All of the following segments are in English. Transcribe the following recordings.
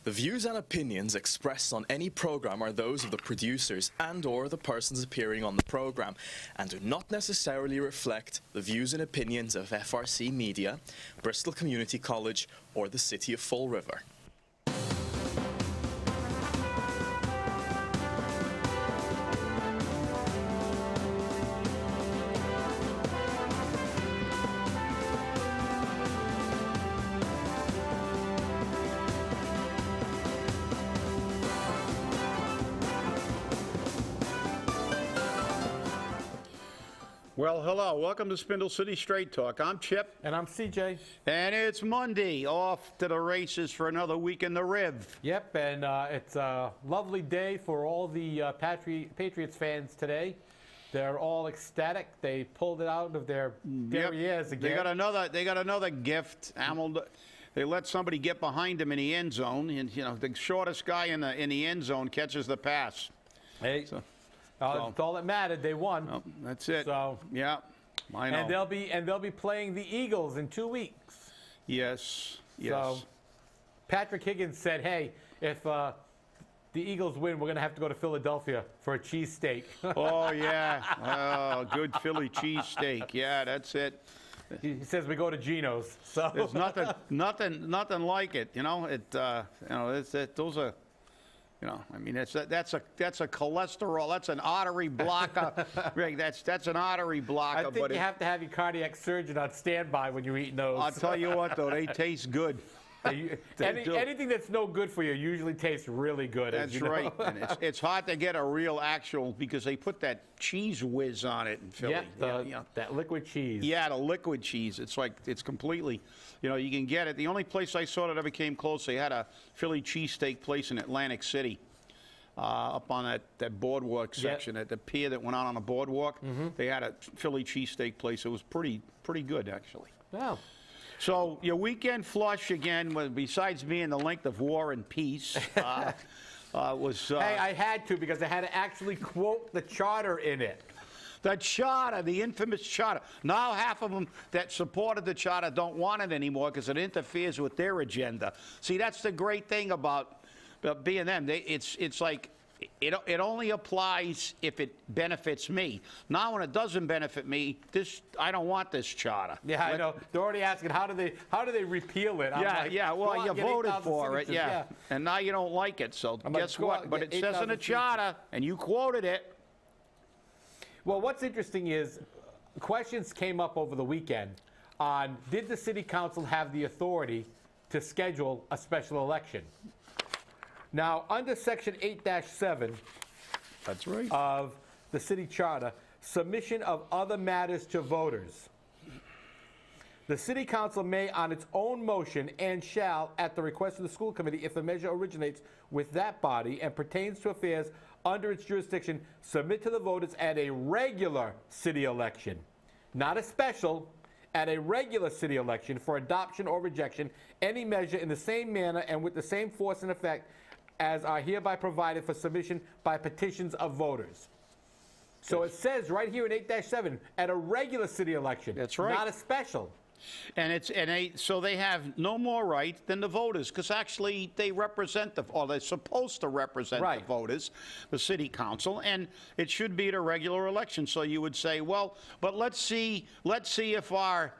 The views and opinions expressed on any program are those of the producers and/or the persons appearing on the program, and do not necessarily reflect the views and opinions of FRC Media, Bristol Community College, or the City of Fall River. Well, hello. Welcome to Spindle City Straight Talk. I'm Chip. And I'm CJ. And it's Monday. Off to the races for another week in the Riv. Yep, and it's a lovely day for all the Patriots fans today. They're all ecstatic. They pulled it out of their derrieres again. They got another gift. They let somebody get behind them in the end zone, and the shortest guy in the end zone catches the pass. Hey. It's all that mattered. They won. Oh, that's it. So yeah, I know. And they'll be playing the Eagles in 2 weeks. Yes. So Patrick Higgins said, "Hey, if the Eagles win, we're going to have to go to Philadelphia for a cheesesteak." Oh yeah. Oh, good Philly cheesesteak. Yeah, that's it. He says we go to Geno's. So there's nothing like it. Those are. I mean, that's a cholesterol. That's an artery blocker. Rick, that's an artery blocker. I think you have to have your cardiac surgeon on standby when you're eating those. I'll tell you what, though, they taste good. Anything that's no good for you usually tastes really good. That's right. And it's hard to get a real actual, because they put that cheese whiz on it in Philly. Yeah, that liquid cheese. Yeah, the liquid cheese. It's completely, you can get it. The only place I saw that ever came close, they had a Philly cheesesteak place in Atlantic City. Up on that boardwalk section, at the pier that went out on the boardwalk, they had a Philly cheesesteak place. It was pretty good, actually. Wow. So your weekend flush again, besides being the length of war and peace, was. Hey, I had to, because I had to actually quote the charter in it. The charter, the infamous charter. Now half of them that supported the charter don't want it anymore because it interferes with their agenda. See, that's the great thing about being them. It's like it only applies if it benefits me. Now when it doesn't benefit me, I don't want this charter. Yeah, I know. They're already asking how do they repeal it? Well, you voted for it, and now you don't like it. So guess what? But it says in the charter, and you quoted it. Well, what's interesting is questions came up over the weekend on, did the city council have the authority to schedule a special election? Now, under Section 8-7 that's right. of the city charter, submission of other matters to voters. The city council may, on its own motion, and shall, at the request of the school committee, if the measure originates with that body and pertains to affairs under its jurisdiction, submit to the voters at a regular city election, not a special, at a regular city election for adoption or rejection, any measure in the same manner and with the same force and effect as are hereby provided for submission by petitions of voters. So it says right here in 8-7, at a regular city election. That's right. Not a special. So they have no more right than the voters, because actually they represent they're supposed to represent the voters, the city council, and it should be at a regular election. So you would say, well, but let's see if our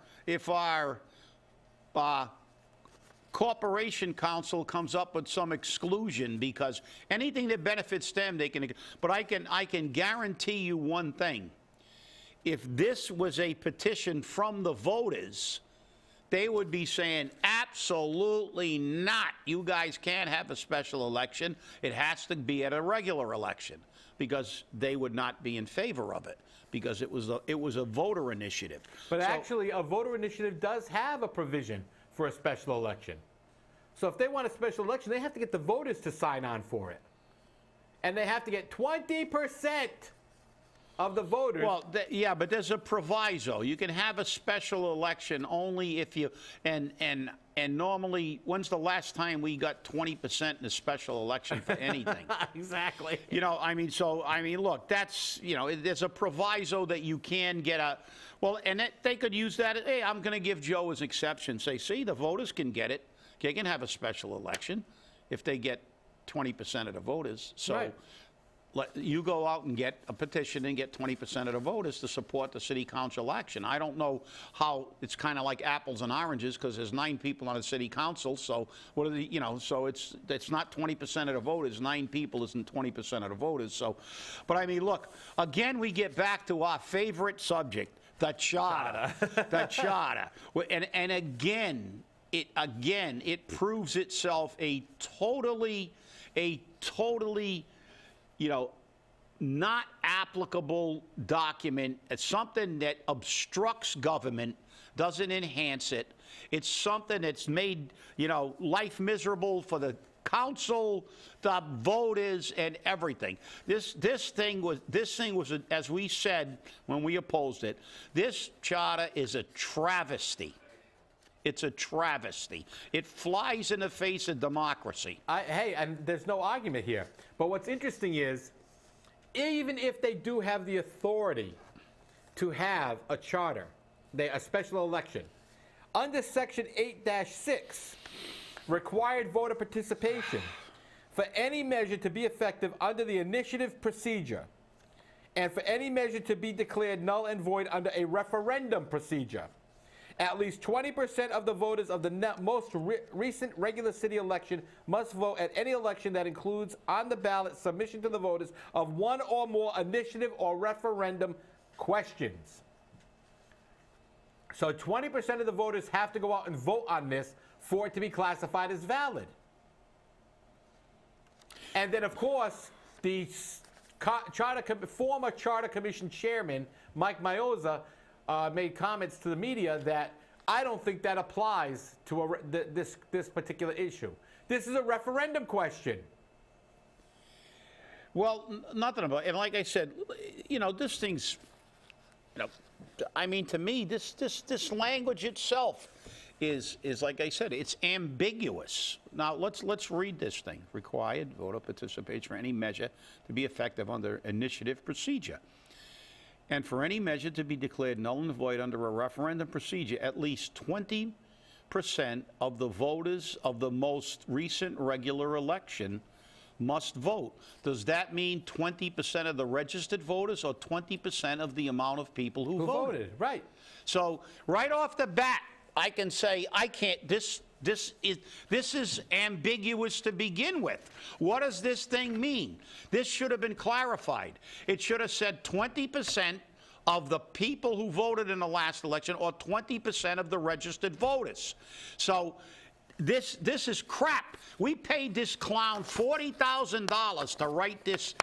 corporation council comes up with some exclusion, because anything that benefits them, they can. But I can guarantee you one thing. If this was a petition from the voters, they would be saying, absolutely not. You guys can't have a special election. It has to be at a regular election, because they would not be in favor of it, because it was a voter initiative. But actually, a voter initiative does have a provision for a special election. So if they want a special election, they have to get the voters to sign on for it. And they have to get 20% of the voters. Well, but there's a proviso. You can have a special election only if you, and normally, when's the last time we got 20% in a special election for anything? Exactly. Look, that's, there's a proviso that you can get they could use that. Hey, I'm going to give Joe his exception. Say, see, the voters can get it. They can have a special election. if they get 20% of the voters. So Right. you go out and get a petition and get 20% of the voters to support the city council action. I don't know how, it's kind of like apples and oranges because there's 9 people on the city council. So what are the, you know, so it's not 20% of the voters. 9 people isn't 20% of the voters. So, but I mean, look, again, we get back to our favorite subject, the charter, the charter. And again, it proves itself a totally, you know, not applicable document. It's something that obstructs government, doesn't enhance it. It's something that's made, you know, life miserable for the council, the voters, and everything. This thing was, as we said when we opposed it, this charter is a travesty. It's a travesty. It flies in the face of democracy. Hey, and there's no argument here. But what's interesting is, even if they do have the authority to have a charter, a special election, under Section 8-6, required voter participation for any measure to be effective under the initiative procedure, and for any measure to be declared null and void under a referendum procedure, at least 20% of the voters of the most recent regular city election must vote at any election that includes on the ballot submission to the voters of one or more initiative or referendum questions. So 20% of the voters have to go out and vote on this for it to be classified as valid. And then, of course, the former Charter Commission chairman, Mike Maioza, made comments to the media that I don't think that applies to this particular issue. This is a referendum question. Well, nothing about it. And like I said, you know, this thing's, you know, I mean, to me, this language itself is like I said, it's ambiguous. Now let's read this thing. Required voter participation for any measure to be effective under initiative procedure, and for any measure to be declared null and void under a referendum procedure, at least 20% of the voters of the most recent regular election must vote. Does that mean 20% of the registered voters or 20% of the amount of people who voted? Right. So right off the bat, I can say I can't. This is ambiguous to begin with. What does this thing mean? This should have been clarified. It should have said 20% of the people who voted in the last election or 20% of the registered voters. So this is crap. We paid this clown $40,000 to write this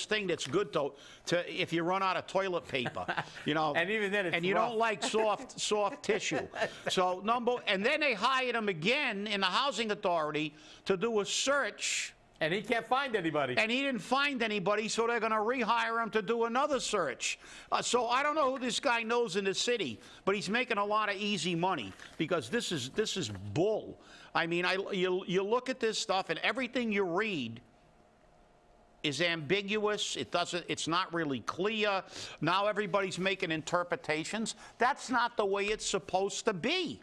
thing that's good to if you run out of toilet paper, you know. And even then, you don't like soft tissue. So and then they hired him again in the housing authority to do a search. And he can't find anybody. And he didn't find anybody, so they're going to rehire him to do another search. So I don't know who this guy knows in the city, but he's making a lot of easy money because this is bull. I mean, you look at this stuff and everything you read is ambiguous. It's not really clear. Now everybody's making interpretations. That's not the way it's supposed to be.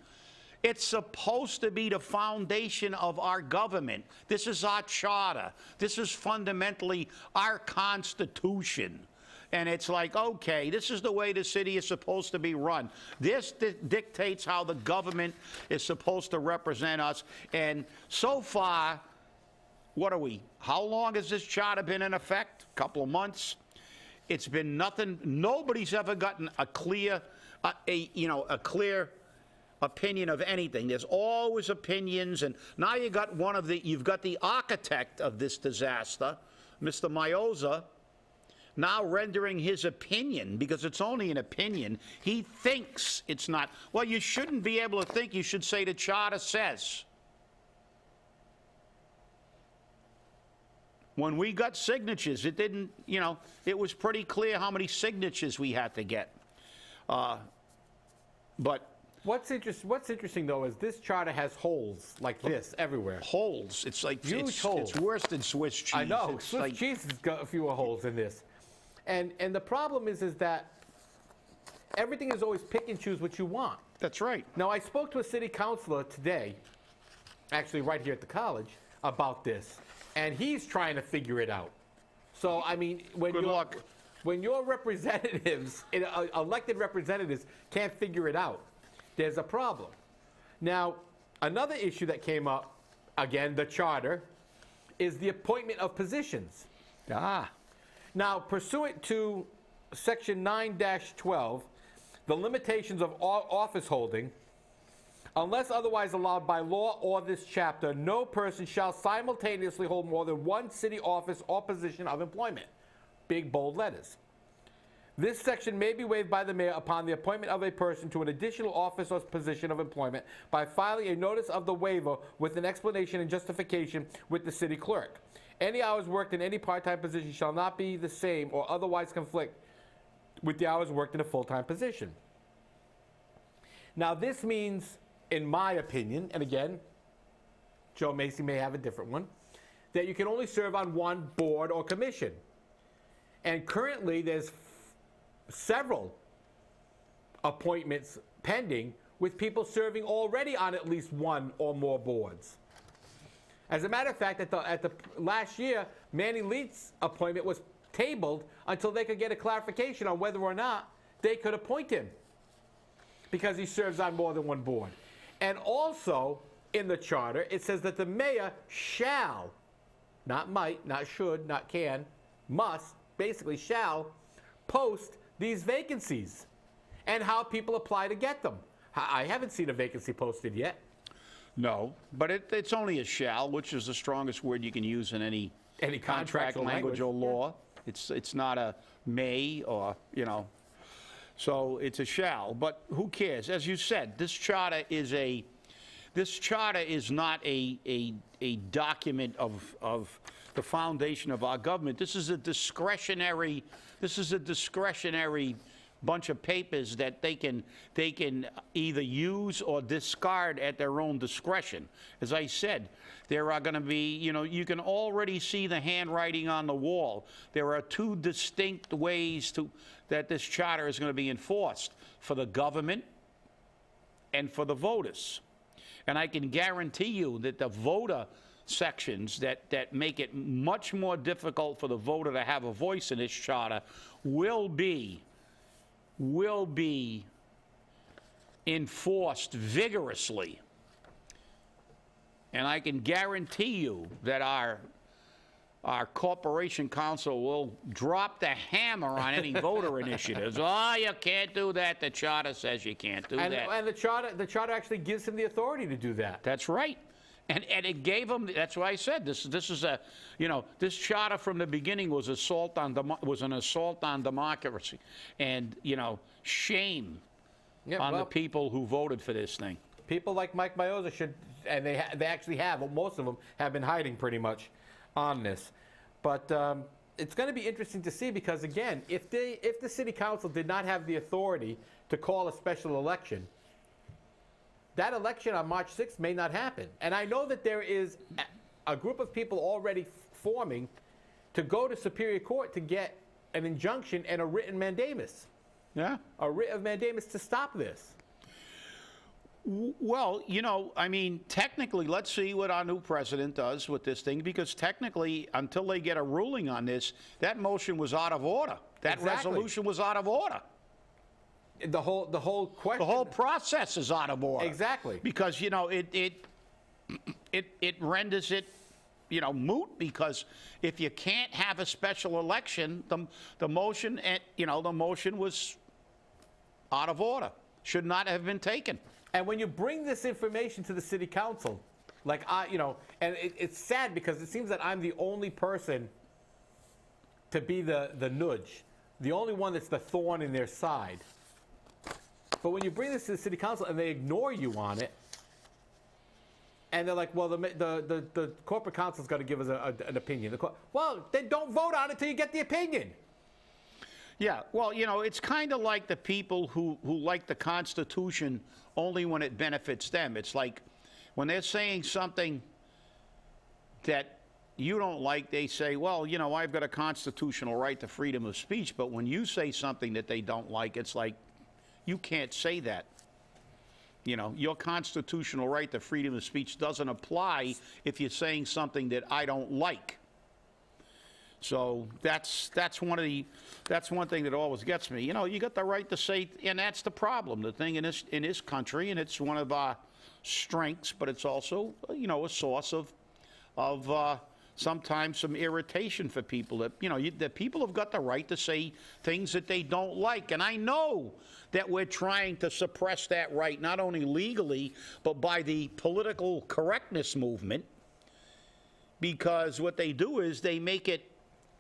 It's supposed to be the foundation of our government. This is our charter. This is fundamentally our Constitution. And it's like, okay, this is the way the city is supposed to be run. This dictates how the government is supposed to represent us. And so far, what are we? How long has this charter been in effect? A couple of months. It's been nothing. Nobody's ever gotten a clear, clear opinion of anything. There's always opinions, and now you've got the architect of this disaster, Mr. Maioza, now rendering his opinion, because it's only an opinion. He thinks it's not. Well, you shouldn't be able to think. You should say the charter says. When we got signatures, it didn't, it was pretty clear how many signatures we had to get. But What's interesting, though, is this charter has holes like this everywhere. Holes. It's like huge holes. It's worse than Swiss cheese. I know. Swiss cheese has got a few holes in this. And the problem is that everything is always pick and choose what you want. That's right. Now, I spoke to a city councilor today, actually right here at the college, about this, and he's trying to figure it out. So, I mean, when your representatives, elected representatives, can't figure it out, there's a problem. Now, another issue that came up, again, the charter, is the appointment of positions. Now, pursuant to Section 9-12, the limitations of office holding, unless otherwise allowed by law or this chapter, no person shall simultaneously hold more than one city office or position of employment. Big, bold letters. This section may be waived by the mayor upon the appointment of a person to an additional office or position of employment by filing a notice of the waiver with an explanation and justification with the city clerk. Any hours worked in any part-time position shall not be the same or otherwise conflict with the hours worked in a full-time position. Now, this means, in my opinion, and again, Joe Macy may have a different one, that you can only serve on one board or commission. And currently, there's several appointments pending with people serving already on at least one or more boards. As a matter of fact, at the last year, Manny Lee's appointment was tabled until they could get a clarification on whether or not they could appoint him, because he serves on more than one board. And also, in the charter, it says that the mayor shall, not might, not should, not can, must, basically shall, post these vacancies and how people apply to get them. I haven't seen a vacancy posted yet. No, but it's only a shall, which is the strongest word you can use in any contract language or law. Yeah. It's not a may or, you know. So it's a shall, but who cares? As you said, this charter is not a document of the foundation of our government. This is a discretionary bunch of papers that they can either use or discard at their own discretion. As I said, there are going to be, you know, you can already see the handwriting on the wall. There are two distinct ways that this charter is going to be enforced: for the government and for the voters. And I can guarantee you that the voter sections that make it much more difficult for the voter to have a voice in this charter will be enforced vigorously. And I can guarantee you that our corporation council will drop the hammer on any voter initiatives. Oh, you can't do that. The charter says you can't do that. And the charter actually gives him the authority to do that. That's right. And it gave them. That's why I said this is a, you know, this charter from the beginning was an assault on democracy, and, you know, shame on the people who voted for this thing. People like Mike Mioza should, and they actually have. Well, most of them have been hiding pretty much on this, but it's going to be interesting to see, because again, if the city council did not have the authority to call a special election, that election on March 6th may not happen. And I know that there is a group of people already forming to go to Superior Court to get an injunction and a written mandamus. Yeah. A writ of mandamus to stop this. Well, you know, I mean, technically, let's see what our new president does with this thing, because technically, until they get a ruling on this, that motion was out of order. That resolution was out of order. The whole question. The whole process is out of order. Exactly. Because, you know, it renders it, you know, moot, because if you can't have a special election, the motion was out of order. Should not have been taken. And when you bring this information to the city council, like you know, and it's sad because it seems that I'm the only person to be the nudge, the only one that's the thorn in their side. But when you bring this to the city council and they ignore you on it, and they're like, well, the corporate council's got to give us an opinion. Well, then don't vote on it till you get the opinion. Yeah, well, you know, it's kind of like the people who like the Constitution only when it benefits them. It's like when they're saying something that you don't like, they say, well, you know, I've got a constitutional right to freedom of speech. But when you say something that they don't like, it's like, you can't say that. You know, your constitutional right to freedom of speech doesn't apply if you're saying something that I don't like. So that's one thing that always gets me. You know, you got the right to say, and that's the problem. The thing in this country, and it's one of our strengths, but it's also, you know, a source of sometimes some irritation for people. That, you know, that people have got the right to say things that they don't like, and I know that we're trying to suppress that right, not only legally but by the political correctness movement, because what they do is they make it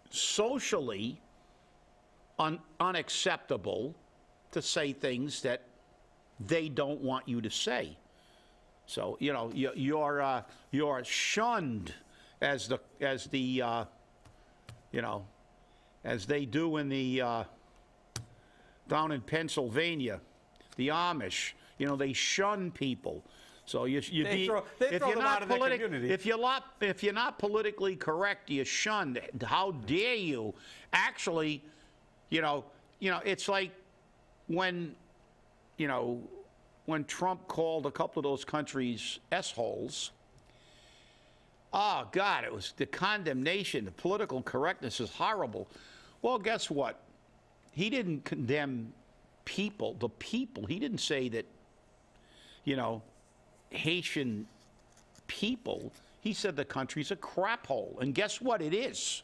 socially unacceptable to say things that they don't want you to say. So, you know, you're shunned as you know, as they do in the down in Pennsylvania, the Amish. You know, they shun people. So if you're not politically correct, you're shunned. How dare you? Actually, you know, it's like when Trump called a couple of those countries S-holes. Oh God, it was the condemnation. The political correctness is horrible. Well, guess what? He didn't condemn people. The people. He didn't say that, you know, Haitian people. He said the country's a crap hole, and guess what? It is.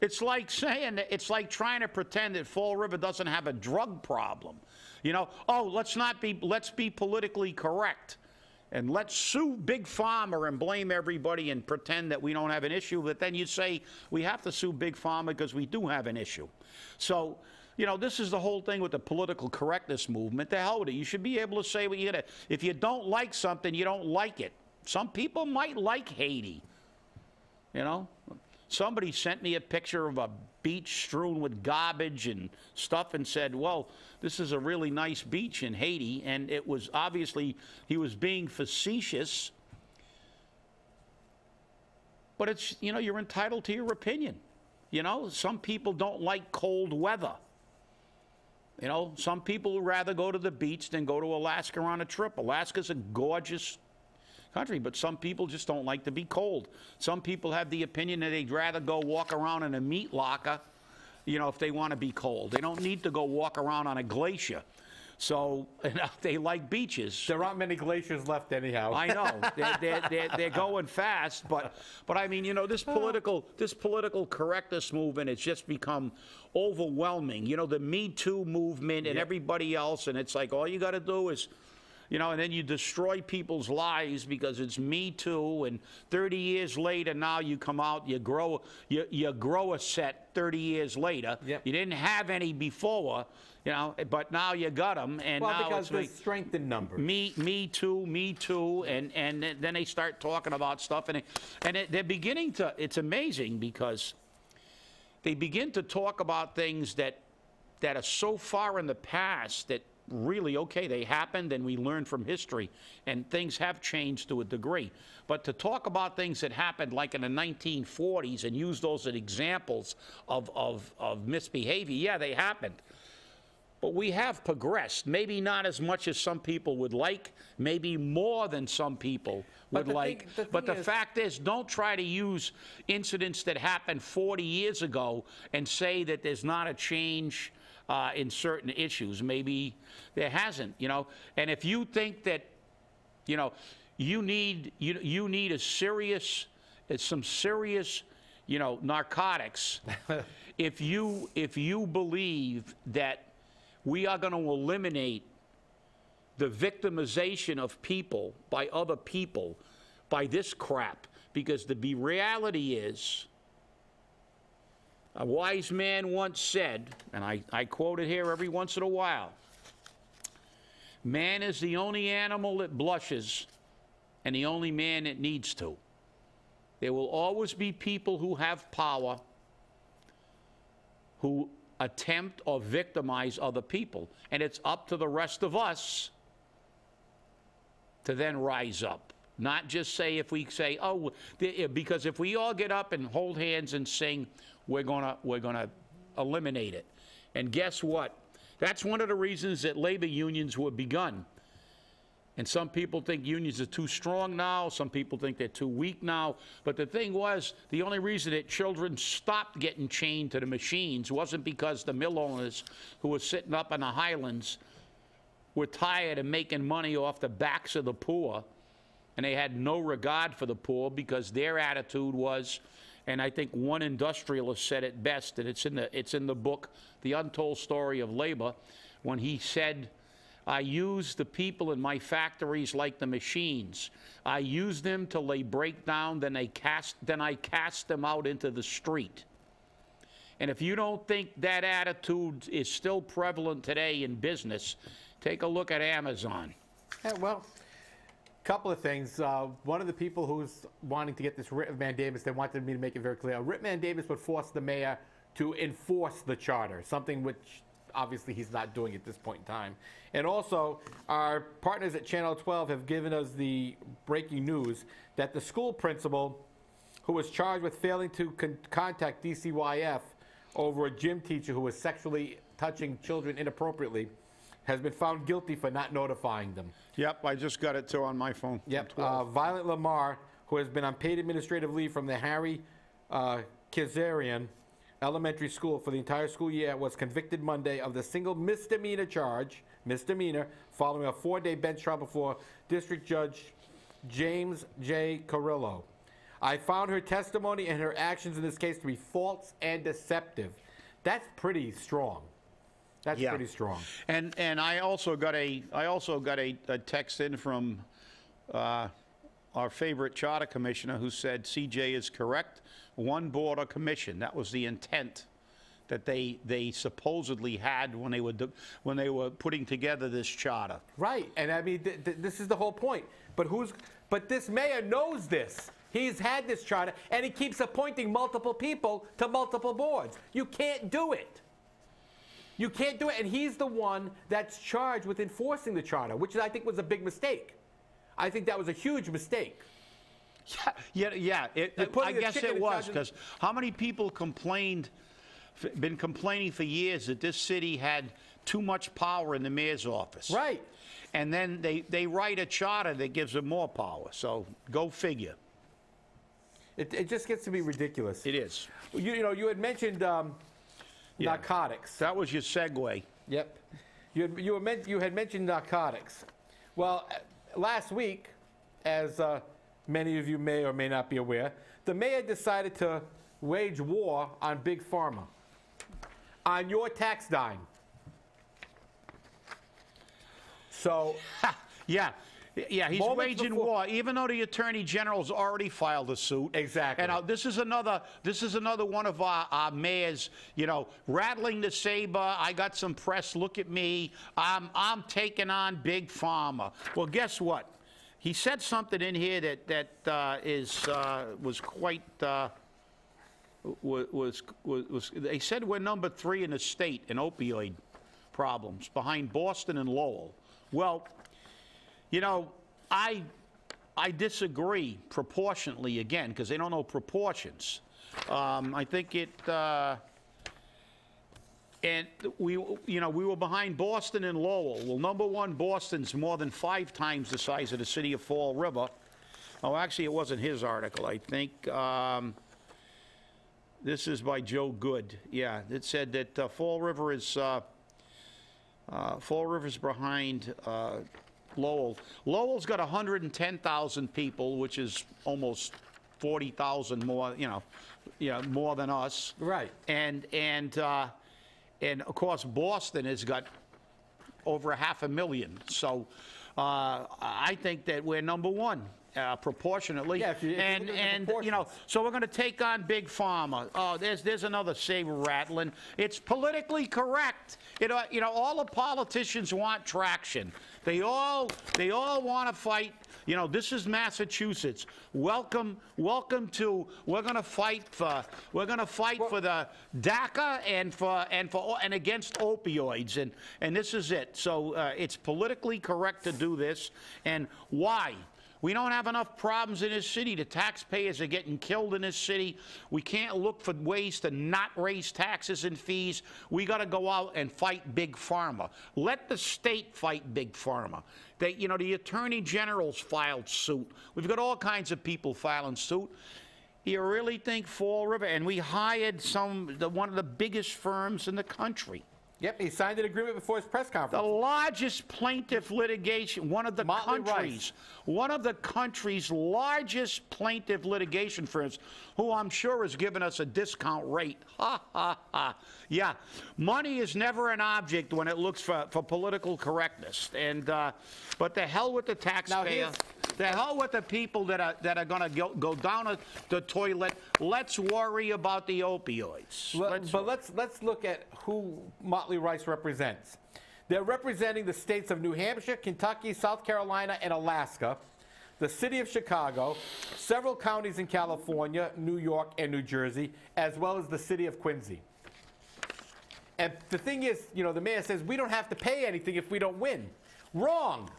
It's like saying that, it's like trying to pretend that Fall River doesn't have a drug problem. You know, oh, let's be politically correct, and let's sue Big Pharma and blame everybody and pretend that we don't have an issue. But then you say we have to sue Big Pharma because we do have an issue. So, you know, this is the whole thing with the political correctness movement. The hell with it. You should be able to say what you gotta. If you don't like something, you don't like it. Some people might like Haiti. You know, somebody sent me a picture of a beach strewn with garbage and stuff and said, well, this is a really nice beach in Haiti. And it was obviously, he was being facetious. But it's, you know, you're entitled to your opinion. You know, some people don't like cold weather. You know, some people would rather go to the beach than go to Alaska on a trip. Alaska's a gorgeous country, but some people just don't like to be cold. Some people have the opinion that they'd rather go walk around in a meat locker, you know, if they want to be cold. They don't need to go walk around on a glacier. So, you know, they like beaches. There aren't many glaciers left anyhow. I know. They're going fast, but I mean, you know, this political correctness movement has just become overwhelming. You know, the Me Too movement and everybody else, and it's like all you got to do is, you know, and then you destroy people's lives because it's Me Too, and 30 years later now you come out, you grow a set 30 years later. Yep. You didn't have any before. You know, but now you got them, and well, now because there's strength in numbers. Me too, and then they start talking about stuff, and they're beginning to. It's amazing because they begin to talk about things that are so far in the past that really, okay, they happened, and we learn from history, and things have changed to a degree. But to talk about things that happened like in the 1940s and use those as examples of misbehavior, yeah, they happened. But we have progressed, maybe not as much as some people would like, maybe more than some people would like. But the fact is, don't try to use incidents that happened 40 years ago and say that there's not a change in certain issues. Maybe there hasn't, you know. And if you think that, you know, you need some serious, you know, narcotics, if you believe that we are going to eliminate the victimization of people by other people by this crap, because the reality is, a wise man once said, and I quote it here every once in a while, man is the only animal that blushes and the only man that needs to. There will always be people who have power who attempt or victimize other people. And it's up to the rest of us to then rise up. Not just say, if we say, oh, because if we all get up and hold hands and sing, we're gonna eliminate it. And guess what? That's one of the reasons that labor unions were begun. And some people think unions are too strong now. Some people think they're too weak now. But the thing was, the only reason that children stopped getting chained to the machines wasn't because the mill owners who were sitting up in the highlands were tired of making money off the backs of the poor. And they had no regard for the poor because their attitude was, and I think one industrialist said it best, and it's in the book, The Untold Story of Labor, when he said, I use the people in my factories like the machines. I use them till they break down, then I cast them out into the street. And if you don't think that attitude is still prevalent today in business, take a look at Amazon. Yeah, well, couple of things. One of the people who's wanting to get this writ of mandamus, they wanted me to make it very clear. A writ mandamus would force the mayor to enforce the charter, something which obviously he's not doing at this point in time. And also, our partners at Channel 12 have given us the breaking news that the school principal who was charged with failing to contact DCYF over a gym teacher who was sexually touching children inappropriately has been found guilty for not notifying them. Yep, I just got it too on my phone. Yep. Violet Lamar, who has been on paid administrative leave from the Harry Kazarian Elementary School for the entire school year, was convicted Monday of the single misdemeanor charge, following a 4-day bench trial before District Judge James J. Carrillo. I found her testimony and her actions in this case to be false and deceptive. That's pretty strong. That's pretty strong. And I also got a text in from our favorite charter commissioner who said CJ is correct. One board or commission. That was the intent that they supposedly had when they were putting together this charter. Right, and I mean this is the whole point. But this mayor knows this. He's had this charter, and he keeps appointing multiple people to multiple boards. You can't do it. You can't do it, and he's the one that's charged with enforcing the charter, which I think was a big mistake. I think that was a huge mistake. Yeah. I guess it was, because how many people been complaining for years that this city had too much power in the mayor's office? Right. And then they write a charter that gives them more power. So go figure. It just gets to be ridiculous. It is. You had mentioned narcotics. That was your segue. Yep. You had mentioned narcotics. Well, last week, as many of you may or may not be aware, the mayor decided to wage war on Big Pharma, on your tax dime. So, yeah, he's waging war, even though the Attorney General's already filed a suit. Exactly. And this is another one of our mayors, rattling the saber. I got some press. Look at me. I'm taking on Big Pharma. Well, guess what? He said something in here that was quite. They said we're number 3 in the state in opioid problems, behind Boston and Lowell. Well, I disagree proportionately, again, because they don't know proportions. I think and we were behind Boston and Lowell. Well, number 1, Boston's more than 5 times the size of the city of Fall River. Oh, actually, it wasn't his article, I think. This is by Joe Good. Yeah, it said that Fall River's behind Lowell. Lowell's got 110,000 people, which is almost 40,000 more, more than us. Right. And of course, Boston has got over 500,000. So I think that we're number 1. Proportionately, yeah, so we're going to take on Big Pharma. Oh, there's another saber rattling. It's politically correct. All the politicians want traction. They all want to fight. This is Massachusetts. Welcome to. We're going to fight for the DACA and against opioids, and this is it. So it's politically correct to do this. And why? We don't have enough problems in this city. The taxpayers are getting killed in this city. We can't look for ways to not raise taxes and fees. We got to go out and fight Big Pharma. Let the state fight Big Pharma. The Attorney General's filed suit. We've got all kinds of people filing suit. You really think Fall River? And we hired one of the biggest firms in the country. Yep, he signed an agreement before his press conference. The largest plaintiff litigation, one of the country's largest plaintiff litigation firms, who I'm sure has given us a discount rate. Ha, ha, ha. Yeah, money is never an object when it looks for political correctness. And but the hell with the taxpayer. The hell with the people that are going to go down the toilet. Let's worry about the opioids. Let's look at who Motley Rice represents. They're representing the states of New Hampshire, Kentucky, South Carolina, and Alaska, the city of Chicago, several counties in California, New York, and New Jersey, as well as the city of Quincy. And the thing is, the mayor says we don't have to pay anything if we don't win. Wrong.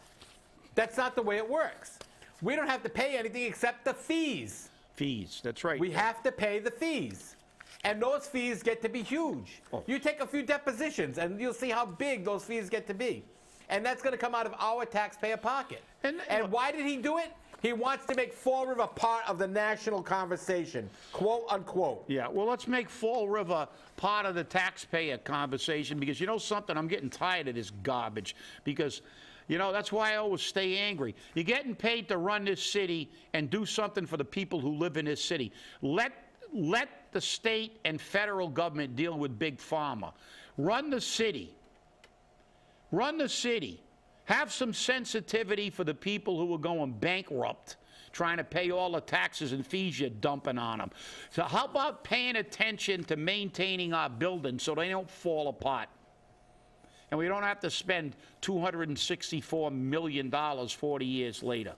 That's not the way it works. We don't have to pay anything except the fees. Fees, that's right. We have to pay the fees. And those fees get to be huge. Oh. You take a few depositions, and you'll see how big those fees get to be. And that's going to come out of our taxpayer pocket. And why did he do it? He wants to make Fall River part of the national conversation, quote, unquote. Yeah, well, let's make Fall River part of the taxpayer conversation because, you know something, I'm getting tired of this garbage because... that's why I always stay angry. You're getting paid to run this city and do something for the people who live in this city. Let the state and federal government deal with Big Pharma. Run the city. Run the city. Have some sensitivity for the people who are going bankrupt, trying to pay all the taxes and fees you're dumping on them. So how about paying attention to maintaining our buildings so they don't fall apart? And we don't have to spend $264 million 40 years later.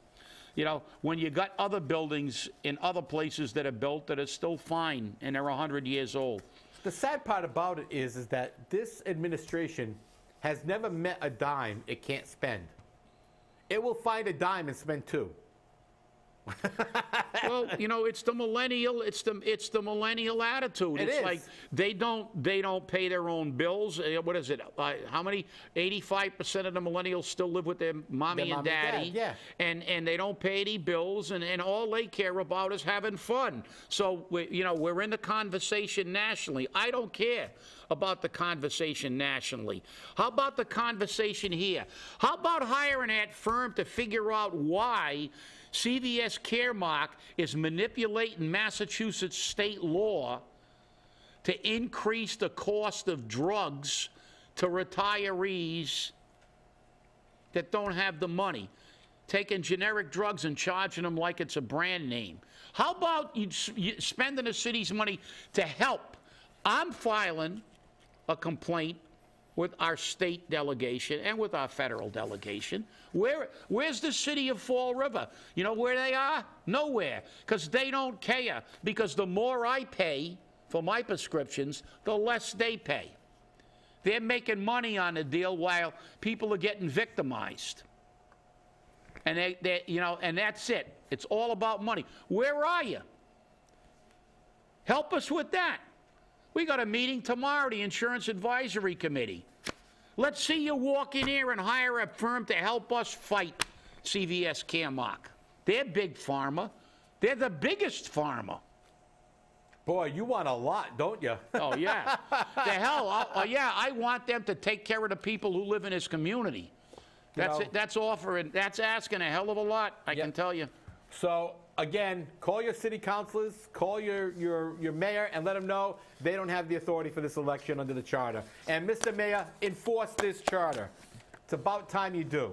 When you got other buildings in other places that are built that are still fine and they're 100 years old. The sad part about it is that this administration has never met a dime it can't spend. It will find a dime and spend two. Well, it's the millennial attitude. It's like they don't pay their own bills. What is it? How many? 85% of the millennials still live with their mommy and daddy. Yeah. And they don't pay any bills, and all they care about is having fun. So we're in the conversation nationally. I don't care about the conversation nationally. How about the conversation here? How about hiring that firm to figure out why CVS Caremark is manipulating Massachusetts state law to increase the cost of drugs to retirees that don't have the money, taking generic drugs and charging them like it's a brand name. How about you spending the city's money to help? I'm filing a complaint with our state delegation and with our federal delegation. Where's the city of Fall River? You know where they are? Nowhere, because they don't care. Because the more I pay for my prescriptions, the less they pay. They're making money on the deal while people are getting victimized. And and that's it. It's all about money. Where are you? Help us with that. We got a meeting tomorrow, the Insurance Advisory Committee. Let's see you walk in here and hire a firm to help us fight CVS Caremark. They're Big Pharma. They're the biggest pharma. Boy, you want a lot, don't you? Oh, yeah. The hell, I want them to take care of the people who live in this community. That's asking a hell of a lot, I can tell you. So, again, call your city councilors, call your mayor, and let them know they don't have the authority for this election under the charter. And, Mr. Mayor, enforce this charter. It's about time you do.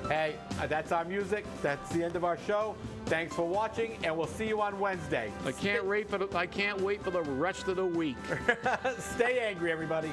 Hey, that's our music. That's the end of our show. Thanks for watching, and we'll see you on Wednesday. I can't wait for the rest of the week. Stay angry, everybody.